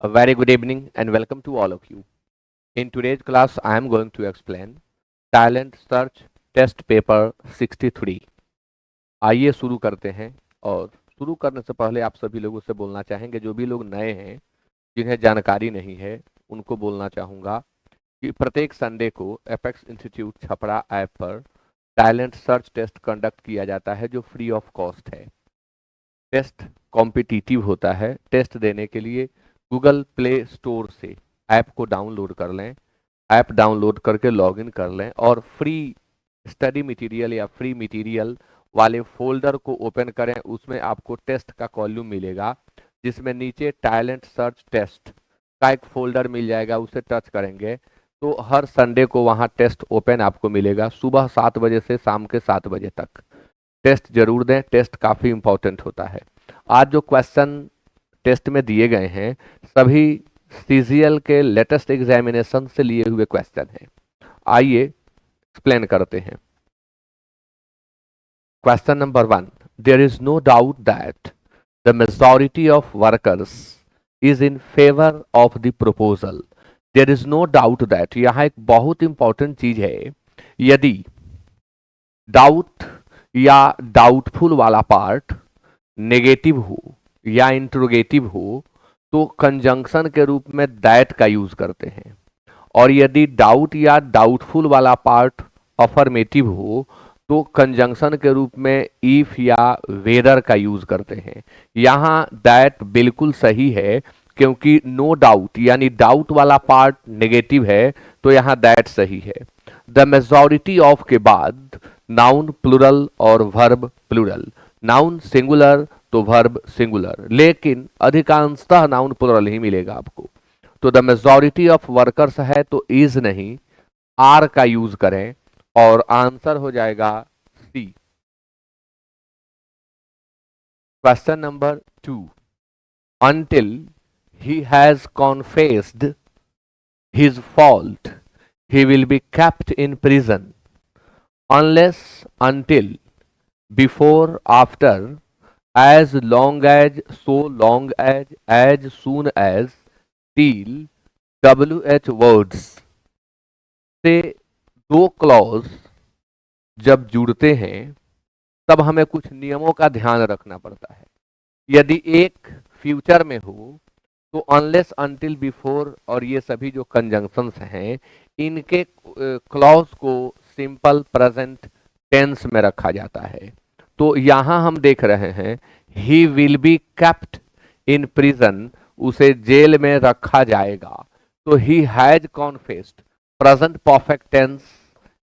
A very good evening and welcome to all of you. In today's class, I am going to explain Talent Search Test Paper 63. आइए शुरू करते हैं और शुरू करने से पहले आप सभी लोगों से बोलना चाहेंगे, जो भी लोग नए हैं जिन्हें जानकारी नहीं है उनको बोलना चाहूँगा कि प्रत्येक संडे को एपेक्स इंस्टीट्यूट छपरा ऐप पर टैलेंट सर्च टेस्ट कंडक्ट किया जाता है जो फ्री ऑफ कॉस्ट है। टेस्ट कॉम्पिटिटिव होता है। टेस्ट देने के लिए गूगल प्ले स्टोर से ऐप को डाउनलोड कर लें। ऐप डाउनलोड करके लॉगिन कर लें और फ्री स्टडी मटेरियल या फ्री मटेरियल वाले फोल्डर को ओपन करें। उसमें आपको टेस्ट का कॉलम मिलेगा जिसमें नीचे टैलेंट सर्च टेस्ट का एक फोल्डर मिल जाएगा। उसे टच करेंगे तो हर संडे को वहां टेस्ट ओपन आपको मिलेगा, सुबह 7 बजे से शाम के 7 बजे तक। टेस्ट जरूर दें, टेस्ट काफ़ी इंपॉर्टेंट होता है। आज जो क्वेश्चन टेस्ट में दिए गए हैं सभी सीजीएल के लेटेस्ट एग्जामिनेशन से लिए हुए क्वेश्चन हैं। आइए एक्सप्लेन करते हैं। Question number 1, there is no doubt that the majority of workers is in favour of the proposal. There is no doubt that, यहाँ एक बहुत इंपॉर्टेंट चीज है। यदि डाउट या डाउटफुल वाला पार्ट नेगेटिव हो या इंट्रोगेटिव हो तो कंजंक्शन के रूप में दैट का यूज करते हैं, और यदि डाउट या डाउटफुल वाला पार्ट अफर्मेटिव हो तो कंजंक्शन के रूप में इफ या वेदर का यूज करते हैं। यहाँ दैट बिल्कुल सही है क्योंकि नो डाउट यानी डाउट वाला पार्ट नेगेटिव है तो यहाँ दैट सही है। द मेजॉरिटी ऑफ के बाद नाउन प्लूरल और वर्ब प्लूरल। नाउन सिंगुलर तो वर्ब सिंगुलर, लेकिन अधिकांशतः नाउन प्लूरल ही मिलेगा आपको। तो द मेजॉरिटी ऑफ वर्कर्स है तो इज नहीं, आर का यूज करें और आंसर हो जाएगा C. Question number 2, until he has confessed his fault he will be kept in prison unless, until, before, after, as long as, so long as soon as, till, WH words से दो clause जब जुड़ते हैं तब हमें कुछ नियमों का ध्यान रखना पड़ता है। यदि एक फ्यूचर में हो तो अनलेस, अनटिल, बिफोर और ये सभी जो कंजंक्शंस हैं इनके क्लॉज को सिंपल प्रेजेंट टेंस में रखा जाता है। तो यहाँ हम देख रहे हैं he will be kept in prison, उसे जेल में रखा जाएगा। तो he has confessed, present perfect tense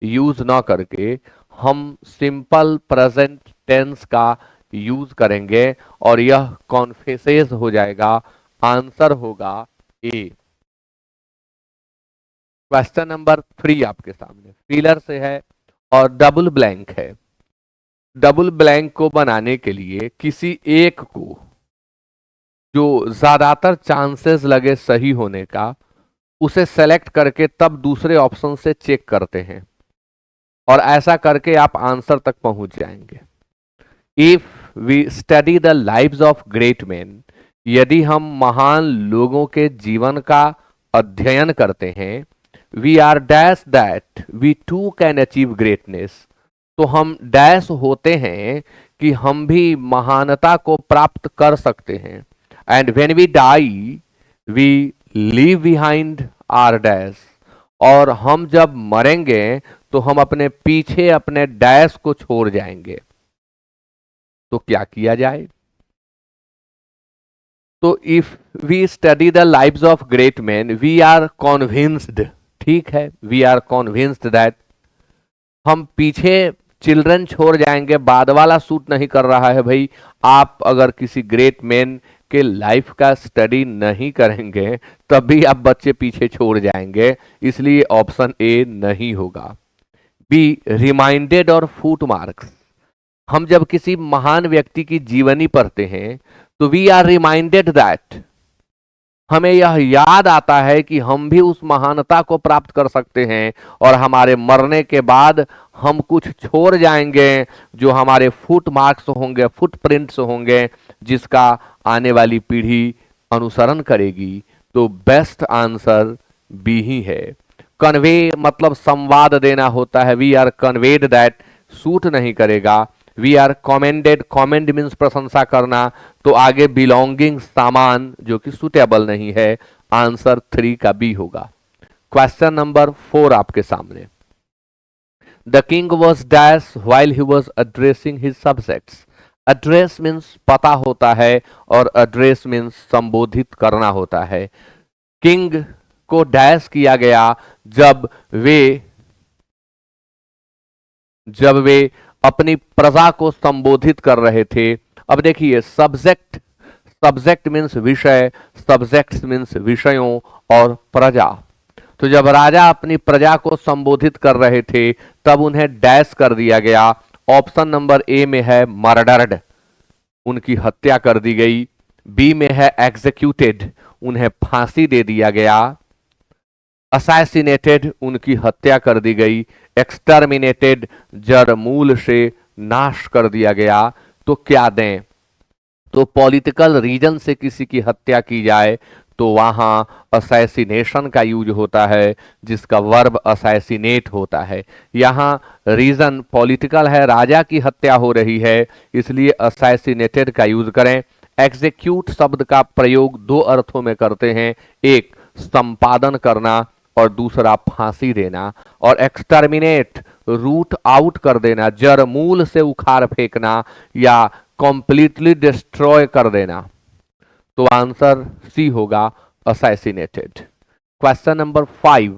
use ना करके हम सिंपल प्रेजेंट टेंस का यूज करेंगे और यह कॉन्फेसेस हो जाएगा। आंसर होगा ए। क्वेश्चन नंबर 3 आपके सामने फिलर से है और डबल ब्लैंक है। डबल ब्लैंक को बनाने के लिए किसी एक को जो ज्यादातर चांसेस लगे सही होने का उसे सेलेक्ट करके तब दूसरे ऑप्शन से चेक करते हैं और ऐसा करके आप आंसर तक पहुंच जाएंगे। If we study the lives of great man, यदि हम महान लोगों के जीवन का अध्ययन करते हैं, we are dash that we too can achieve greatness, तो हम डैश होते हैं कि हम भी महानता को प्राप्त कर सकते हैं। And when we die we leave behind our dash, और हम जब मरेंगे तो हम अपने पीछे अपने डैश को छोड़ जाएंगे। तो क्या किया जाए? तो if we study the lives of great man we are convinced, ठीक है, वी आर कॉन्विंस्ड दैट, हम पीछे चिल्ड्रन छोड़ जाएंगे। बाद वाला सूट नहीं कर रहा है भाई। आप अगर किसी ग्रेट मैन के लाइफ का स्टडी नहीं करेंगे तब भी आप बच्चे पीछे छोड़ जाएंगे, इसलिए ऑप्शन ए नहीं होगा। बी रिमाइंडेड और फुट मार्क्स, हम जब किसी महान व्यक्ति की जीवनी पढ़ते हैं तो वी आर रिमाइंडेड दैट, हमें यह याद आता है कि हम भी उस महानता को प्राप्त कर सकते हैं और हमारे मरने के बाद हम कुछ छोड़ जाएंगे जो हमारे फुट मार्क्स होंगे, फुट प्रिंट्स होंगे, जिसका आने वाली पीढ़ी अनुसरण करेगी। तो बेस्ट आंसर बी ही है। कन्वे मतलब संवाद देना होता है। We are conveyed that suit नहीं करेगा। We are commended, commend means प्रशंसा करना, तो आगे बिलोंगिंग सामान जो कि सुटेबल नहीं है। आंसर 3 का बी होगा। क्वेश्चन नंबर 4 आपके सामने। The king was dash while he was addressing his subjects. Address means पता होता है और एड्रेस मीन्स संबोधित करना होता है। किंग को डैश किया गया जब वे अपनी प्रजा को संबोधित कर रहे थे। अब देखिए सब्जेक्ट, सब्जेक्ट मीन्स विषय, सब्जेक्ट्स मीन्स विषयों और प्रजा। तो जब राजा अपनी प्रजा को संबोधित कर रहे थे तब उन्हें डैश कर दिया गया। ऑप्शन नंबर ए में है मर्डर्ड, उनकी हत्या कर दी गई। बी में है एग्जीक्यूटेड, उन्हें फांसी दे दिया गया। असैसिनेटेड, उनकी हत्या कर दी गई। एक्सटर्मिनेटेड, जड़ मूल से नाश कर दिया गया। तो क्या दें? तो पॉलिटिकल रीजन से किसी की हत्या की जाए तो वहां असैसिनेशन का यूज होता है, जिसका वर्ब असैसिनेट होता है। यहाँ रीजन पॉलिटिकल है, राजा की हत्या हो रही है, इसलिए असैसिनेटेड का यूज करें। एग्जीक्यूट शब्द का प्रयोग दो अर्थों में करते हैं, एक संपादन करना और दूसरा फांसी देना। और एक्सटर्मिनेट रूट आउट कर देना, जड़ मूल से उखाड़ फेंकना या कंप्लीटली डिस्ट्रॉय कर देना। तो आंसर सी होगा असैसिनेटेड। क्वेश्चन नंबर 5,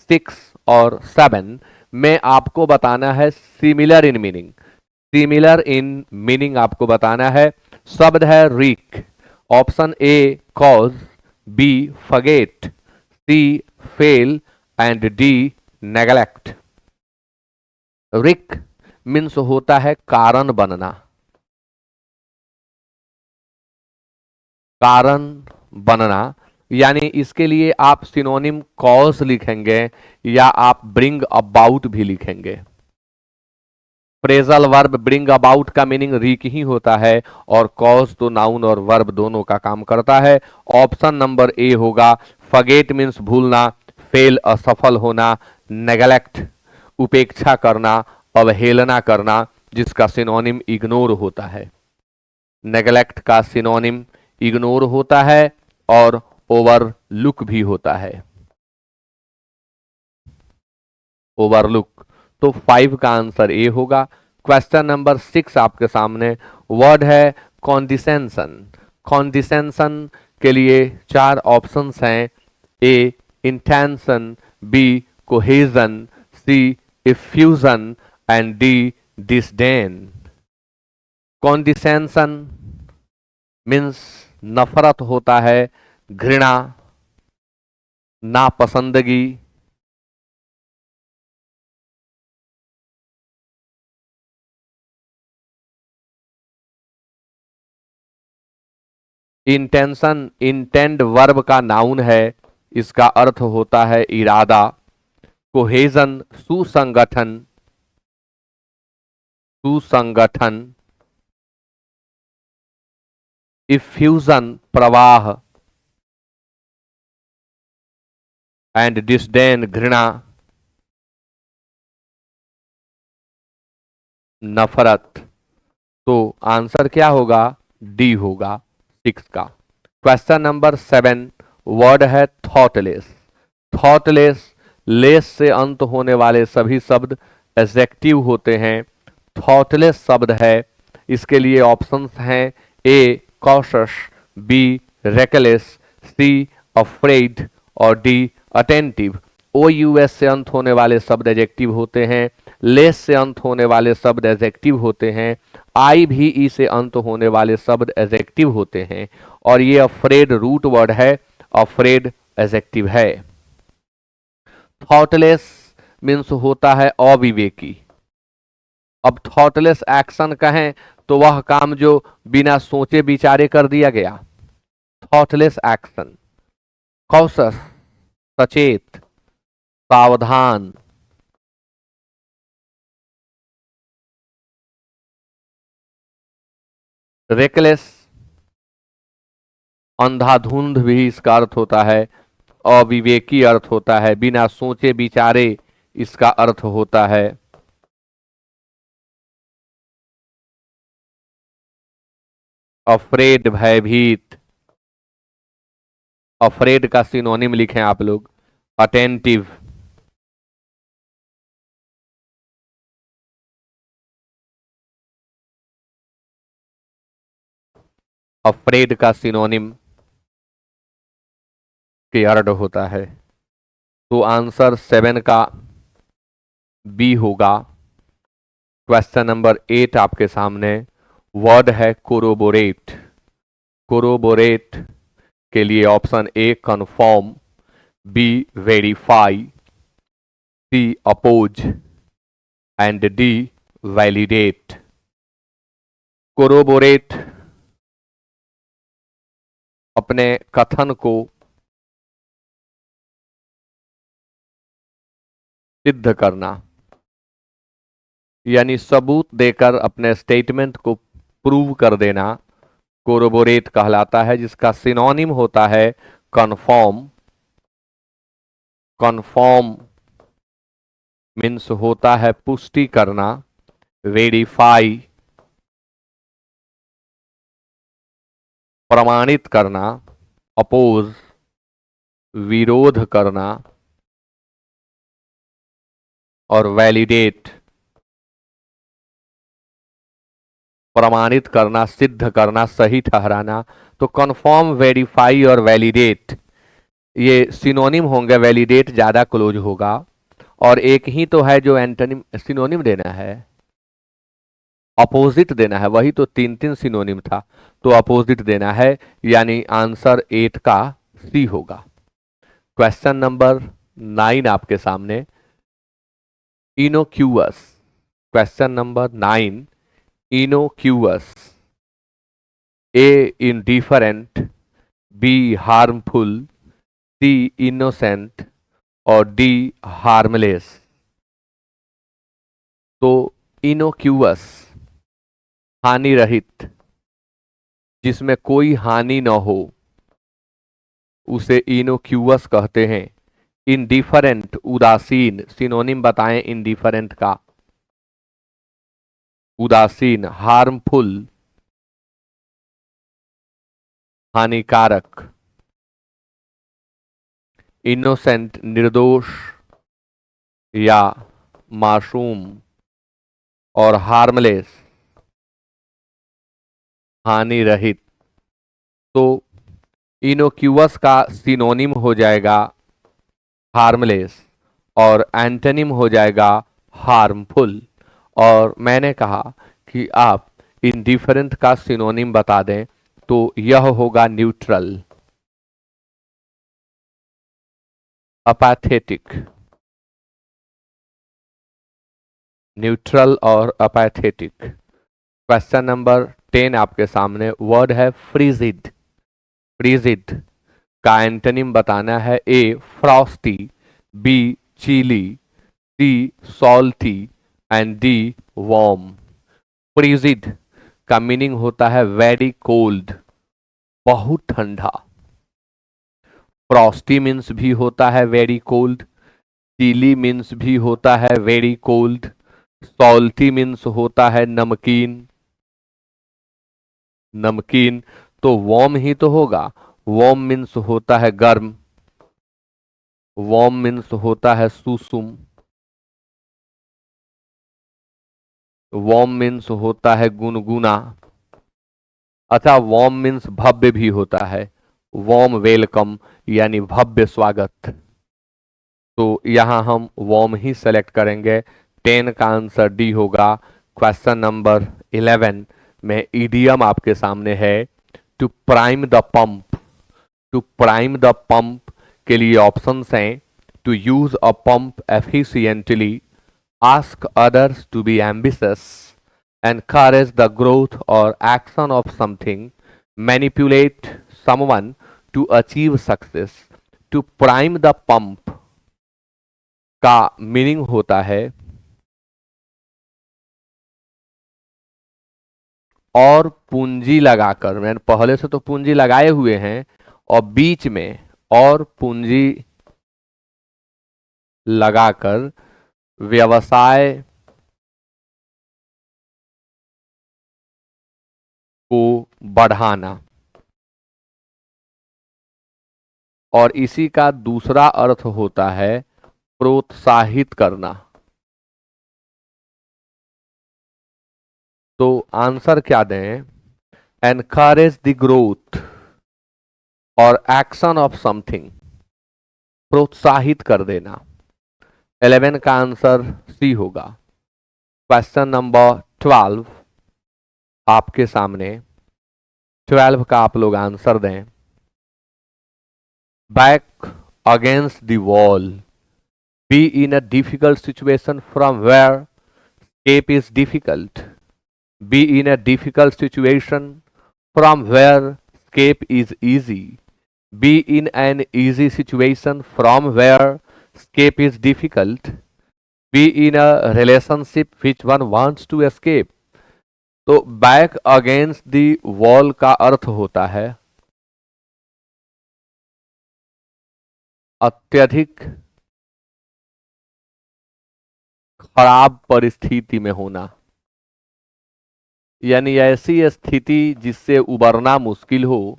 6 और 7 में आपको बताना है similar in meaning. Similar in meaning आपको बताना है। शब्द है reek. Option A cause, B forget, C fail and D neglect. Reek means होता है कारण बनना, कारण बनना, यानी इसके लिए आप सिनोनिम कॉज लिखेंगे या आप ब्रिंग अबाउट भी लिखेंगे। फ्रेजल वर्ब ब्रिंग अबाउट का मीनिंग रीक ही होता है और कॉज तो नाउन और वर्ब दोनों का काम करता है। ऑप्शन नंबर ए होगा। फगेट मीन्स भूलना, फेल असफल होना, नेगलेक्ट उपेक्षा करना, अवहेलना करना, जिसका सिनोनिम इग्नोर होता है। नेगलेक्ट का सिनोनिम इग्नोर होता है और ओवरलुक भी होता है, ओवरलुक। तो 5 का आंसर ए होगा। क्वेश्चन नंबर 6 आपके सामने। वर्ड है कॉन्डिसेंशन। कॉन्डिसेंशन के लिए 4 ऑप्शंस हैं। A intention, B cohesion, C effusion and D disdain. Condescension means नफरत होता है, घृणा, नापसंदगी। इंटेंशन, इंटेंड वर्ब का नाउन है, इसका अर्थ होता है इरादा। कोहेजन सुसंगठन, सुसंगठन। इफ्यूजन प्रवाह एंड डिसडेन घृणा, नफरत। तो आंसर क्या होगा? डी होगा 6 का। क्वेश्चन नंबर 7, वर्ड है थॉटलेस। थॉटलेस, लेस से अंत होने वाले सभी शब्द एडजेक्टिव होते हैं। थॉटलेस शब्द है, इसके लिए ऑप्शंस हैं। ए कॉशस, बी रेकलेस, सी अफ्रेड और डी अटेंटिव। ओ यू एस से अंत होने वाले शब्द एडजेक्टिव होते हैं, लेस से अंत होने वाले शब्द एडजेक्टिव होते हैं, आई भी ई से अंत होने वाले शब्द एडजेक्टिव होते हैं, और ये अफ्रेड रूट वर्ड है, अफ्रेड एडजेक्टिव है। थॉटलेस मीन्स होता है अविवेकी। अब थॉटलेस एक्शन कहें तो वह काम जो बिना सोचे विचारे कर दिया गया, थॉटलेस एक्शन। कॉशस सचेत, सावधान। रेकलेस अंधाधुंध भी इसका अर्थ होता है, अविवेकी अर्थ होता है, बिना सोचे विचारे इसका अर्थ होता है। अफ्रेड भयभीत, अफ्रेड का सिनोनिम लिखें आप लोग, अटेंटिव। अफ्रेड का सिनोनिम स्केयर्ड होता है। तो आंसर 7 का बी होगा। क्वेश्चन नंबर 8 आपके सामने, वर्ड है कोरोबोरेट। कोरोबोरेट के लिए option A confirm, B verify, C oppose and D validate. Corroborate अपने कथन को सिद्ध करना, यानी सबूत देकर अपने स्टेटमेंट को प्रूव कर देना, कोरोबोरेट कहलाता है, जिसका सिनोनिम होता है कन्फर्म। कन्फर्म मीन्स होता है पुष्टि करना, वेरीफाई प्रमाणित करना, अपोज विरोध करना, और वैलिडेट प्रमाणित करना, सिद्ध करना, सही ठहराना। तो कन्फर्म, वेरीफाई और वैलिडेट ये सिनोनिम होंगे, वैलिडेट ज्यादा क्लोज होगा। और एक ही तो है जो एंटोनिम सिनोनिम देना है, अपोजिट देना है, वही तो तीन तीन सिनोनिम था, तो अपोजिट देना है, यानी आंसर 8 का सी होगा। क्वेश्चन नंबर 9 आपके सामने, innocuous. Question number 9, innocuous, A indifferent, B harmful, C innocent और डी हार्मलेस। तो इनोक्यूअस हानि रहित, जिसमें कोई हानि न हो, उसे इनोक्यूअस कहते हैं। इनडिफरेंट उदासीन, सिनोनिम बताएं इनडिफरेंट का, उदासीन। हार्मफुल हानिकारक, इनोसेंट निर्दोष या मासूम, और हार्मलेस हानि रहित। तो इनोक्यूअस का सिनोनिम हो जाएगा हार्मलेस और एंटोनिम हो जाएगा हार्मफुल। और मैंने कहा कि आप इनडिफरेंट का सिनोनिम बता दें तो यह होगा न्यूट्रल, अपैथेटिक। न्यूट्रल और अपैथेटिक। क्वेश्चन नंबर 10 आपके सामने, वर्ड है फ्रीजिड। फ्रीजिड का एंटोनिम बताना है, A frosty, B chilly, C salty and D warm. Frigid का मीनिंग होता है वेरी कोल्ड, बहुत ठंडा। फ्रॉस्टी मीन्स भी होता है वेरी कोल्ड, चीली मीन्स भी होता है वेरी कोल्ड, सॉल्टी मीन्स होता है नमकीन, नमकीन। तो वार्म ही तो होगा, वार्म मीन्स होता है गर्म, वार्म मीन्स होता है सुसुम, वार्म मीन्स होता है गुनगुना। अच्छा, वार्म मीन्स भव्य भी होता है, वार्म वेलकम यानी भव्य स्वागत। तो यहां हम वार्म ही सेलेक्ट करेंगे। 10 का आंसर डी होगा। क्वेश्चन नंबर 11 में इडियम आपके सामने है, to prime the pump. To prime the pump के लिए ऑप्शंस हैं, to use a pump efficiently, ask others to be ambitious, encourage the growth or action of something, manipulate someone to achieve success। to prime the pump का meaning होता है और पूंजी लगाकर, मैंने पहले से तो पूंजी लगाए हुए हैं और बीच में और पूंजी लगाकर व्यवसाय को बढ़ाना। और इसी का दूसरा अर्थ होता है प्रोत्साहित करना। तो आंसर क्या दें? एनकरेज द ग्रोथ और एक्शन ऑफ समथिंग, प्रोत्साहित कर देना। 11 का आंसर सी होगा। क्वेश्चन नंबर 12 आपके सामने। 12 का आप लोग आंसर दें। Back against the wall, be in a difficult situation from where escape is difficult, be in a difficult situation from where escape is easy, be in an easy situation from where escape is difficult, be in a relationship which one wants to escape। तो back against the wall का अर्थ होता है अत्यधिक खराब परिस्थिति में होना, यानी ऐसी स्थिति जिससे उबरना मुश्किल हो,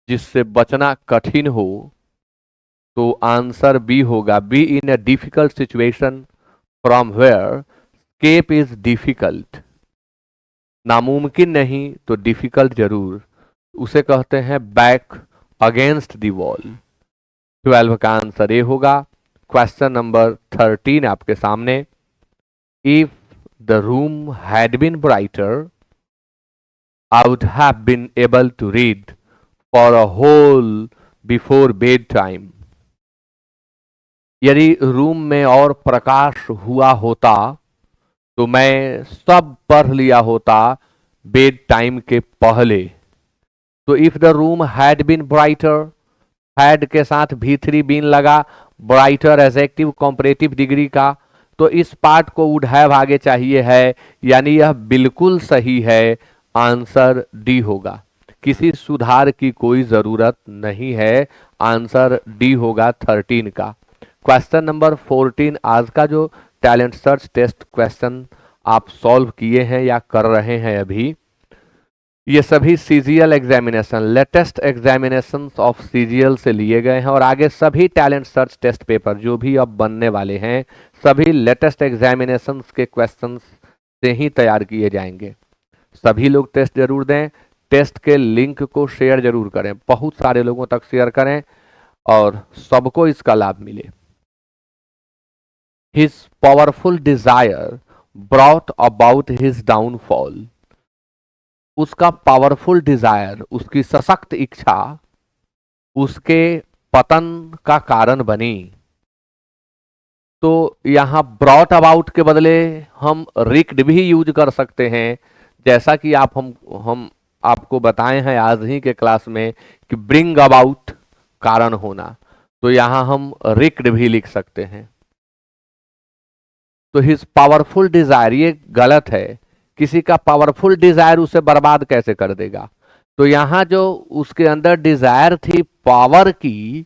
जिससे बचना कठिन हो। तो आंसर बी होगा, B in a difficult situation from where escape is difficult. नामुमकिन नहीं तो डिफिकल्ट जरूर, उसे कहते हैं बैक अगेंस्ट द वॉल। 12 का आंसर ए होगा। क्वेश्चन नंबर 13 आपके सामने। If the room had been brighter I would have been able to read for a whole before bed time. यदि रूम में और प्रकाश हुआ होता तो मैं सब पढ़ लिया होता बेड टाइम के पहले। तो if the room had been brighter, had के साथ भी3 बीन लगा, ब्राइटर एडजेक्टिव कंपैरेटिव डिग्री का, तो इस पार्ट को वुड हैव आगे चाहिए है, यानी यह बिल्कुल सही है। आंसर डी होगा, किसी सुधार की कोई जरूरत नहीं है। आंसर डी होगा 13 का। क्वेश्चन नंबर 14 आज का जो टैलेंट सर्च टेस्ट क्वेश्चन आप सॉल्व किए हैं या कर रहे हैं अभी, ये सभी CGL examination, latest examination of CGL से लिए गए हैं। और आगे सभी टैलेंट सर्च टेस्ट पेपर जो भी अब बनने वाले हैं, सभी लेटेस्ट एग्जामिनेशन के क्वेश्चन से ही तैयार किए जाएंगे। सभी लोग टेस्ट जरूर दें। टेस्ट के लिंक को शेयर जरूर करें, बहुत सारे लोगों तक शेयर करें और सबको इसका लाभ मिले। His powerful desire brought about his downfall। उसका पावरफुल डिजायर, उसकी सशक्त इच्छा उसके पतन का कारण बनी। तो यहां ब्रॉट अबाउट के बदले हम रिक्ड भी यूज कर सकते हैं, जैसा कि हम आपको बताए हैं आज ही के क्लास में कि ब्रिंग अबाउट कारण होना, तो यहां हम रिक्ड भी लिख सकते हैं। तो हिज पावरफुल डिजायर, ये गलत है। किसी का पावरफुल डिजायर उसे बर्बाद कैसे कर देगा? तो यहां जो उसके अंदर डिजायर थी पावर की,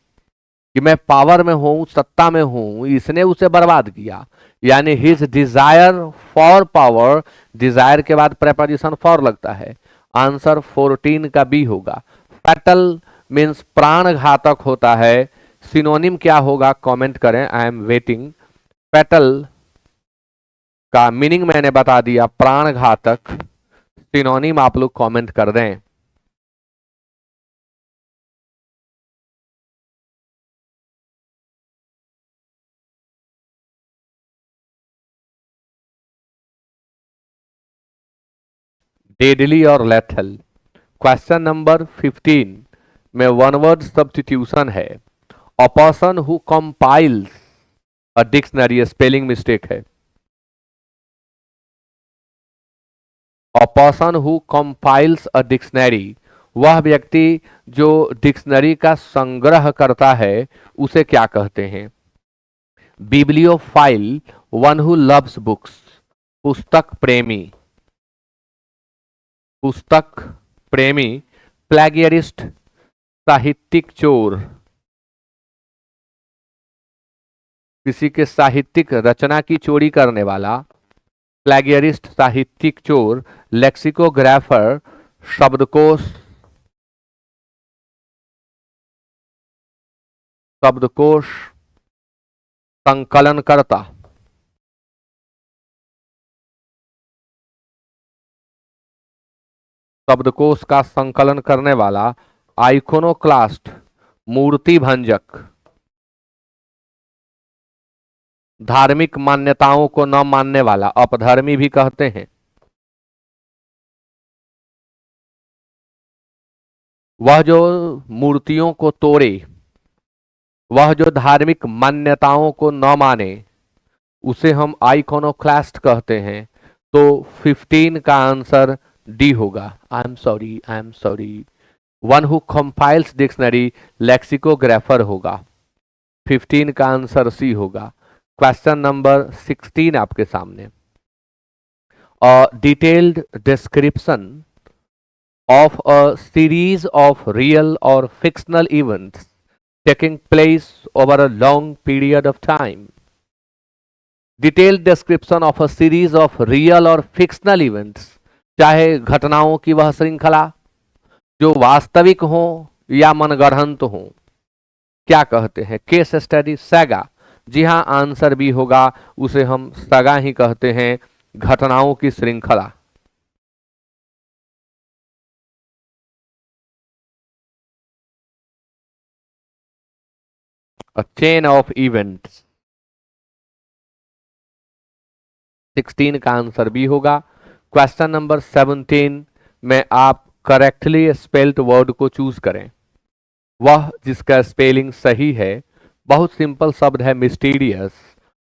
कि मैं पावर में हूं, सत्ता में हूं, इसने उसे बर्बाद किया। यानी his desire for power, desire के बाद प्रेपोजिशन फॉर लगता है। आंसर 14 का बी होगा। फैटल मीन्स प्राण घातक होता है। सिनोनिम क्या होगा कमेंट करें, आई एम वेटिंग। फैटल का मीनिंग मैंने बता दिया, प्राण घातक। सिनोनिम आप लोग कमेंट कर दें। डेडली और लेथल। क्वेश्चन नंबर 15 में वन वर्ड सब्स्टिट्यूशन है। A person who compiles a dictionary, spelling mistake है। A person who compiles a dictionary, वह व्यक्ति जो डिक्शनरी का संग्रह करता है उसे क्या कहते हैं? Bibliophile one who loves books, पुस्तक प्रेमी, पुस्तक प्रेमी। प्लेगियरिस्ट, साहित्यिक चोर, किसी के साहित्यिक रचना की चोरी करने वाला। प्लेगियरिस्ट, साहित्यिक चोर। लेक्सिकोग्राफर, शब्दकोश, शब्दकोश संकलनकर्ता। शब्दकोश का संकलन करने वाला। आइकोनोक्लास्ट, मूर्ति भंजक, धार्मिक मान्यताओं को न मानने वाला, अपधर्मी भी कहते हैं। वह जो मूर्तियों को तोड़े, वह जो धार्मिक मान्यताओं को न माने, उसे हम आइकोनोक्लास्ट कहते हैं। तो 15 का आंसर डी होगा। I am sorry. One who compiles dictionary, lexicographer होगा। 15 का आंसर सी होगा। क्वेश्चन नंबर 16 आपके सामने। Detailed description of a series of real or fictional events taking place over a long period of time. Detailed description of a series of real or fictional events, चाहे घटनाओं की वह श्रृंखला जो वास्तविक हो या मनगढ़ंत हो, क्या कहते हैं? Case study, saga. जी हाँ, आंसर भी होगा। उसे हम सगा ही कहते हैं, घटनाओं की श्रृंखला। A chain of events। 16 का आंसर भी होगा। क्वेश्चन नंबर 17 में आप करेक्टली स्पेल्ड वर्ड को चूज करें, वह जिसका स्पेलिंग सही है। बहुत सिंपल शब्द है मिस्टीरियस,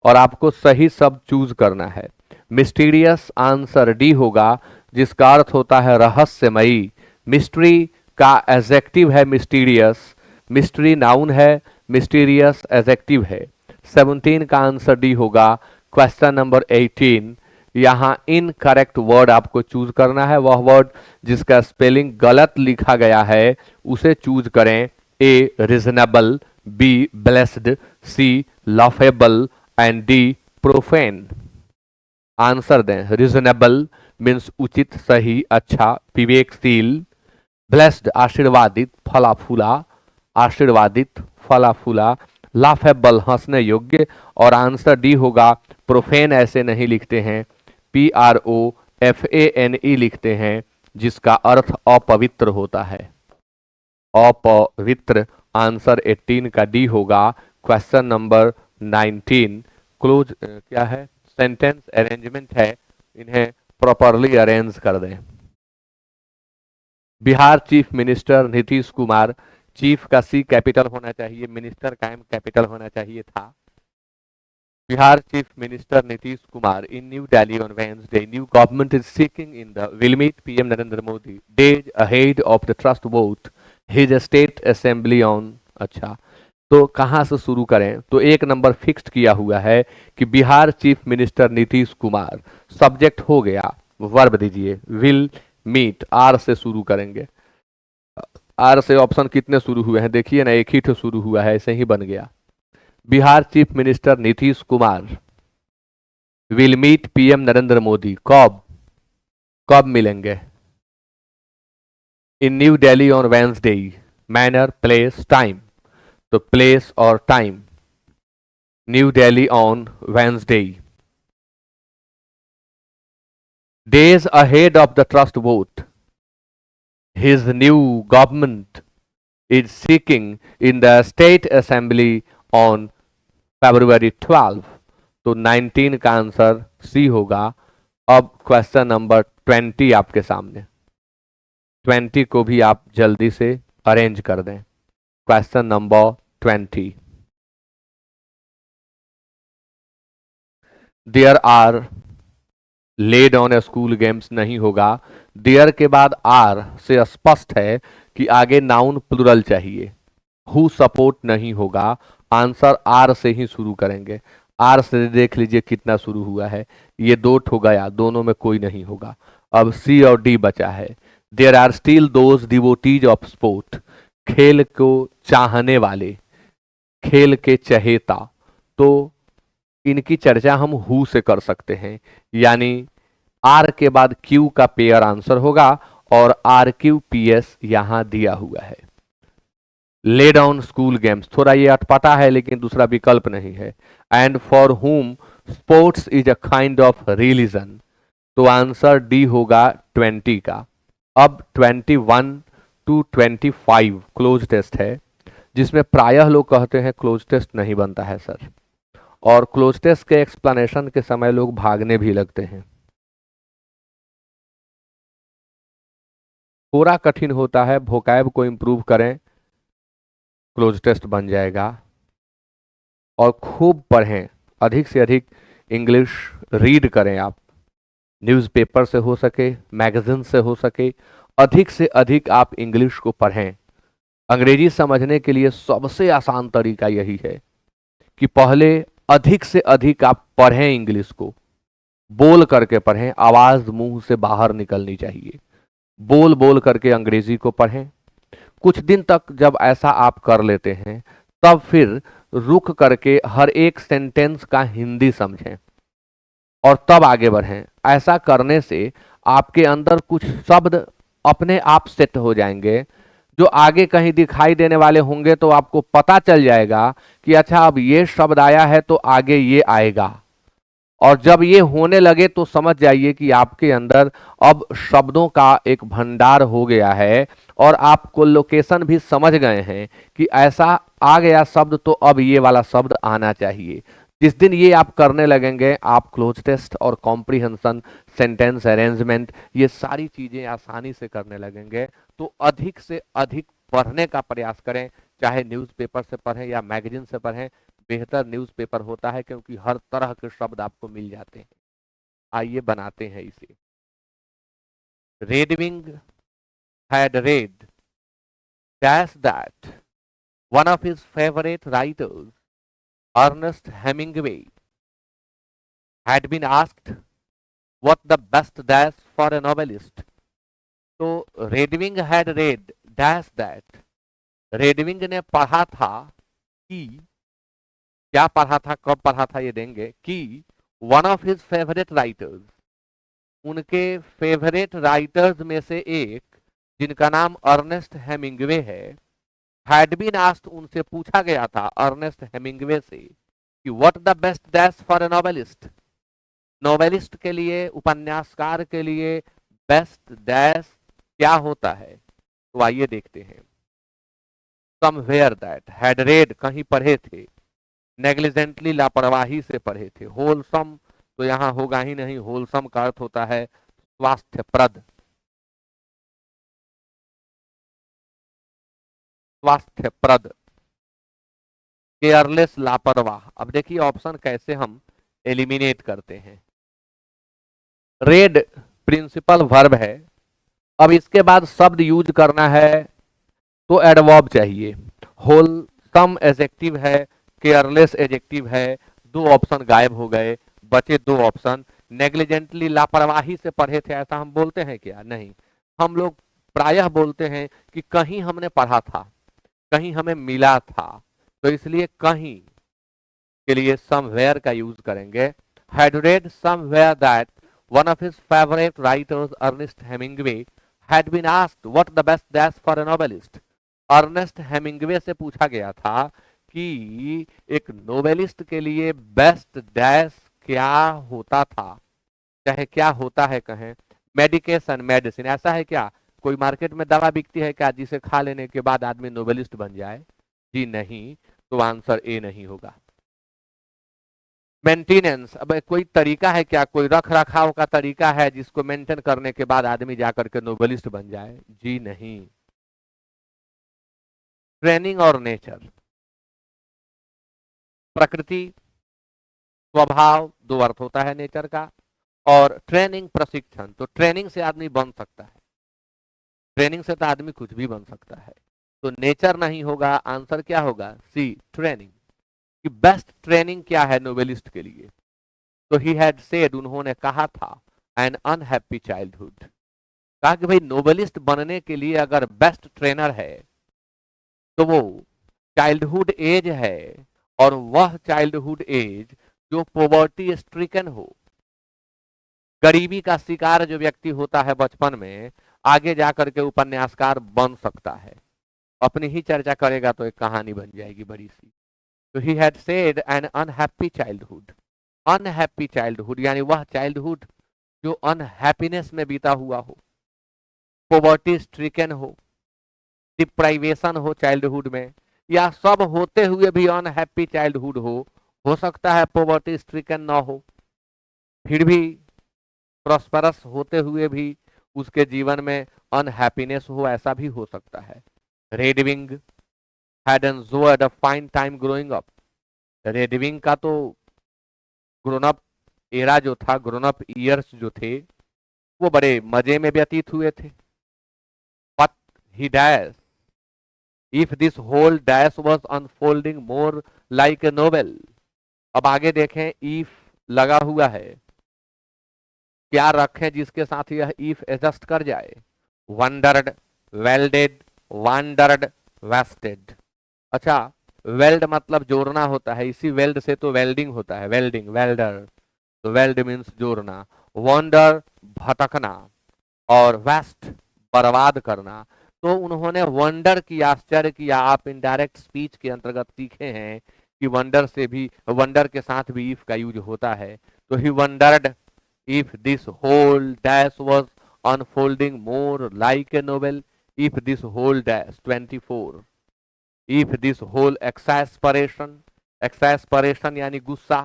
और आपको सही शब्द चूज करना है। मिस्टीरियस आंसर डी होगा, जिसका अर्थ होता है रहस्यमयी। मिस्ट्री का एडजेक्टिव है मिस्टीरियस, मिस्ट्री नाउन है, मिस्टीरियस एडजेक्टिव है। 17 का आंसर डी होगा। क्वेश्चन नंबर 18, यहाँ इनकरेक्ट वर्ड आपको चूज करना है। वह वर्ड जिसका स्पेलिंग गलत लिखा गया है उसे चूज करें। A reasonable, B blessed, C laughable and D profane. Answer दें। रीजनेबल मीन्स उचित, सही, अच्छा, विवेकशील। ब्लेस्ड आशीर्वादित, फला फूला, आशीर्वादित, फला फूला। लाफेबल हंसने योग्य। और आंसर डी होगा। प्रोफेन ऐसे नहीं लिखते हैं, PROFANE लिखते हैं, जिसका अर्थ अपवित्र होता है, अपवित्र। आंसर 18 का डी होगा। क्वेश्चन नंबर 19 क्लोज क्या है? सेंटेंस अरेंजमेंट है, इन्हें प्रॉपरली अरेंज कर दें। Bihar chief minister Nitish Kumar, chief का सी कैपिटल होना चाहिए, मिनिस्टर का एम कैपिटल होना चाहिए था। Bihar chief minister Nitish Kumar in New Delhi on Wednesday, new government is seeking in the will meet PM Narendra Modi days ahead of the trust vote, his state assembly on। अच्छा, तो कहाँ से शुरू करें? तो एक नंबर फिक्स्ड किया हुआ है कि Bihar chief minister Nitish Kumar. Subject हो गया, वर्ब दीजिए, विल मीट, आर से शुरू करेंगे। आर से ऑप्शन कितने शुरू हुए हैं देखिए ना, एक ही तो शुरू हुआ है, ऐसे ही बन गया। Bihar chief minister Nitish Kumar will meet PM Narendra Modi. कब कब मिलेंगे? In New Delhi on Wednesday. Manner, place, time. तो प्लेस और time, New Delhi on Wednesday. Days ahead of the trust vote, his new government is seeking in the state assembly on February 12। तो 19 का answer C होगा। अब question number 20 आपके सामने। 20 को भी आप जल्दी से अरेंज कर दें। Question number 20, there are laid on school games नहीं होगा। देयर के बाद आर से स्पष्ट है कि आगे नाउन प्लुरल चाहिए। हु सपोर्ट नहीं होगा, आंसर आर से ही शुरू करेंगे। आर से देख लीजिए कितना शुरू हुआ है, ये दो ठो गया, दोनों में कोई नहीं होगा। अब सी और डी बचा है। There are still those devotees of sport, खेल को चाहने वाले, खेल के चहेता। तो इनकी चर्चा हम हु से कर सकते हैं, यानी आर के बाद क्यू का पेयर आंसर होगा और आर क्यू पी एस यहां दिया हुआ है। ले डाउन स्कूल गेम्स, थोड़ा ये अटपटा है लेकिन दूसरा विकल्प नहीं है। एंड फॉर हुम sports is a kind of religion, तो आंसर डी होगा 20 का। अब 21 टू 25 क्लोज टेस्ट है, जिसमें प्रायः लोग कहते हैं क्लोज टेस्ट नहीं बनता है सर, और क्लोज टेस्ट के एक्सप्लेनेशन के समय लोग भागने भी लगते हैं। थोड़ा कठिन होता है, वोकैब को इम्प्रूव करें, क्लोज टेस्ट बन जाएगा। और खूब पढ़ें, अधिक से अधिक इंग्लिश रीड करें आप, न्यूज़पेपर से हो सके, मैगजीन से हो सके, अधिक से अधिक आप इंग्लिश को पढ़ें। अंग्रेजी समझने के लिए सबसे आसान तरीका यही है कि पहले अधिक से अधिक आप पढ़ें, इंग्लिश को बोल करके पढ़ें, आवाज मुंह से बाहर निकलनी चाहिए, बोल बोल करके अंग्रेजी को पढ़ें। कुछ दिन तक जब ऐसा आप कर लेते हैं, तब फिर रुक करके हर एक सेंटेंस का हिंदी समझें और तब आगे बढ़ें। ऐसा करने से आपके अंदर कुछ शब्द अपने आप सेट हो जाएंगे, जो आगे कहीं दिखाई देने वाले होंगे तो आपको पता चल जाएगा कि अच्छा अब ये शब्द आया है तो आगे ये आएगा। और जब ये होने लगे तो समझ जाइए कि आपके अंदर अब शब्दों का एक भंडार हो गया है और आपको लोकेशन भी समझ गए हैं कि ऐसा आ गया शब्द तो अब ये वाला शब्द आना चाहिए। जिस दिन ये आप करने लगेंगे, आप क्लोज टेस्ट और कॉम्प्रिहेंशन, सेंटेंस अरेंजमेंट, ये सारी चीजें आसानी से करने लगेंगे। तो अधिक से अधिक पढ़ने का प्रयास करें, चाहे न्यूज़पेपर से पढ़ें या मैगजीन से पढ़ें। बेहतर न्यूज़पेपर होता है क्योंकि हर तरह के शब्द आपको मिल जाते हैं। आइए बनाते हैं इसे। Redwing had read dash that one of his favourite writers Ernest Hemingway had been asked what the best dash for a novelist. तो Redwing had read dash that, Redwing ने पढ़ा था कि, क्या पढ़ा था, कब पढ़ा था ये देंगे, कि one of his favourite writers, उनके फेवरेट राइटर्स में से एक जिनका नाम अर्नेस्ट हेमिंगवे है, हैड बीन आस्क्ड, उनसे पूछा गया था अर्नेस्ट हेमिंगवे से कि what the best dash for a novelist, novelist के लिए, उपन्यासकार के लिए बेस्ट डैश क्या होता है। तो आइए देखते हैं। समवेयर दैट, हैड रेड कहीं पढ़े थे, नेग्लिजेंटली लापरवाही से पढ़े थे, होलसम तो यहां होगा ही नहीं, होलसम का अर्थ होता है स्वास्थ्यप्रद, स्वास्थ्यप्रद, केयरलेस लापरवाह। अब देखिए ऑप्शन कैसे हम एलिमिनेट करते हैं। रेड प्रिंसिपल वर्ब है, अब इसके बाद शब्द यूज करना है तो एडवर्ब चाहिए। होलसम एडजेक्टिव है, केयरलेस एडजेक्टिव है, दो ऑप्शन गायब हो गए, बचे दो ऑप्शन। नेग्लिजेंटली लापरवाही से पढ़े थे, ऐसा हम बोलते हैं क्या? नहीं, हम लोग प्रायः बोलते हैं कि कहीं हमने पढ़ा था, कहीं हमें मिला था, तो इसलिए कहीं के लिए समवेयर का यूज करेंगे। Had read somewhere that one of his favourite writers Ernest Hemingway had been asked what the best dash for a novelist. Ernest Hemingway से पूछा गया था कि एक नोवेलिस्ट के लिए बेस्ट डैश क्या होता था, चाहे क्या होता है कहें, मेडिकेशन, मेडिसिन, ऐसा है क्या? कोई मार्केट में दवा बिकती है क्या जिसे खा लेने के बाद आदमी नोवेलिस्ट बन जाए? जी नहीं, तो आंसर ए नहीं होगा। मेंटेनेंस, अब कोई तरीका है क्या, कोई रख रखाव का तरीका है जिसको मेंटेन करने के बाद आदमी जाकर के नोवेलिस्ट बन जाए? जी नहीं। ट्रेनिंग और नेचर, प्रकृति, स्वभाव, दो अर्थ होता है नेचर का, और ट्रेनिंग प्रशिक्षण, तो ट्रेनिंग से आदमी बन सकता है, ट्रेनिंग से तो आदमी कुछ भी बन सकता है। तो नेचर नहीं होगा, आंसर क्या होगा? सी, ट्रेनिंग। कि बेस्ट ट्रेनिंग क्या है नोवेलिस्ट के लिए, तो ही हैड सेड, उन्होंने कहा था, एन अनहैप्पी चाइल्डहुड, कहा कि भाई नोवेलिस्ट बनने के लिए अगर बेस्ट ट्रेनर है तो वो चाइल्डहुड एज है, और वह चाइल्डहुड एज जो पॉवर्टी स्ट्रिकन हो, गरीबी का शिकार जो व्यक्ति होता है बचपन में, आगे जाकर के उपन्यासकार बन सकता है। अपनी ही चर्चा करेगा तो एक कहानी बन जाएगी बड़ी सी। तो he had said an unhappy childhood, unhappy childhood यानी वह चाइल्डहुड जो अनहैप्पीनेस में बीता हुआ हो, पॉवर्टी स्ट्रिकन हो, डिप्राइवेशन हो चाइल्डहुड में, या सब होते हुए भी अनहैप्पी चाइल्डहुड हो सकता है पॉवर्टी स्ट्रिकन ना हो, फिर भी प्रॉस्परस होते हुए भी उसके जीवन में अनहैप्पीनेस हो, ऐसा भी हो सकता है। Redwing had enjoyed a fine time growing up, Redwing का तो ग्रोन अप एरा जो था, ग्रोन अप ईयर्स जो थे, वो बड़े मजे में व्यतीत हुए थे। But he dash, if this whole dash was unfolding more like a novel, अब आगे देखें, इफ लगा हुआ है, क्या रखें जिसके साथ यह इफ एडजस्ट कर जाए, वंडर्ड, वेल्डेड, वंडर्ड, वेस्टेड। अच्छा, वेल्ड मतलब जोड़ना होता है, इसी वेल्ड से तो वेल्डिंग होता है, वेल्डिंग, वेल्डर, तो वेल्ड मीन्स जोड़ना, वंडर भटकना, और वेस्ट बर्बाद करना। तो उन्होंने वंडर की, आश्चर्य किया, आप इनडायरेक्ट स्पीच के अंतर्गत सीखे हैं कि वंडर से भी, वंडर के साथ भी इफ का यूज होता है। तो ही wandered if this whole dash was unfolding more like a novel, if this whole dash 24, if this whole exasperation, exasperation यानी गुस्सा,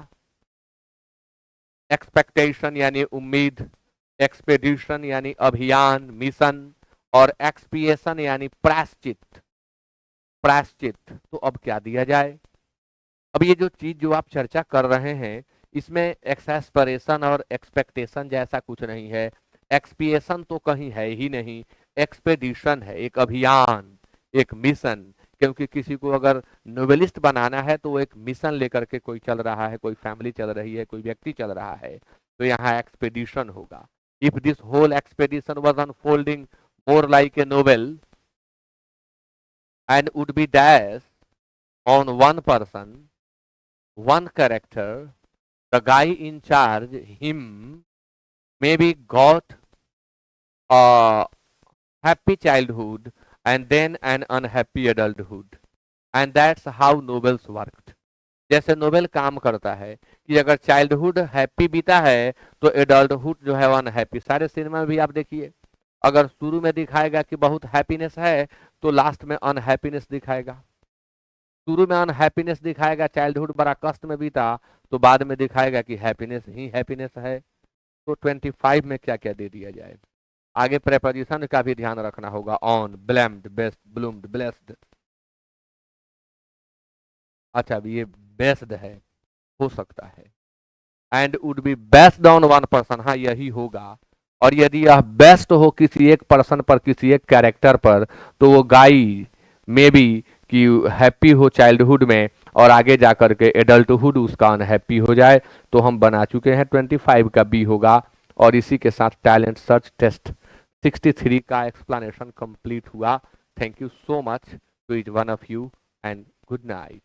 एक्सपेक्टेशन यानी उम्मीद, एक्सपेडिशन यानी अभियान, मिशन, और एक्सपिएशन यानी प्रायश्चित, प्रायश्चित। तो अब क्या दिया जाए, अब ये जो चीज जो आप चर्चा कर रहे हैं, इसमें एक्सएस्परेशन और एक्सपेक्टेशन जैसा कुछ नहीं है, एक्सपिएशन तो कहीं है ही नहीं, एक्सपेडिशन है, एक अभियान, एक मिशन, क्योंकि किसी को अगर नोवेलिस्ट बनाना है तो वो एक मिशन लेकर के कोई चल रहा है, कोई फैमिली चल रही है, कोई व्यक्ति चल रहा है, तो यहाँ एक्सपेडिशन होगा। If this whole expedition was unfolding more like a novel and would be dash on one person, one character, the guy in charge, him, maybe got a happy childhood and then an unhappy adulthood, and that's how novels worked। जैसे novel काम करता है कि अगर childhood happy बीता है तो adulthood जो है वो अनहैप्पी। सारे सिनेमा में भी आप देखिए, अगर शुरू में दिखाएगा कि बहुत हैप्पीनेस है तो लास्ट में अनहैप्पीनेस दिखाएगा, शुरू में अनहैप्पीनेस दिखाएगा, चाइल्डहुड बड़ा कष्ट में बीता, तो बाद में दिखाएगा कि हैप्पीनेस ही हैप्पीनेस है। तो 25 में क्या क्या दे दिया जाए, आगे प्रेपोजिशन का भी ध्यान रखना होगा, on, blamed, best, bloomed, blessed. अच्छा, ये बेस्ड है, हो सकता है, and would be based on one person, हाँ यही होगा। और यदि यह बेस्ट हो किसी एक पर्सन पर, किसी एक कैरेक्टर पर, तो वो गाई मे बी कि हैप्पी हो चाइल्डहुड में और आगे जाकर के एडल्टहुड उसका अनहैप्पी हो जाए। तो हम बना चुके हैं, 25 का बी होगा। और इसी के साथ टैलेंट सर्च टेस्ट 63 का एक्सप्लेनेशन कंप्लीट हुआ। Thank you so much to each one of you and good night.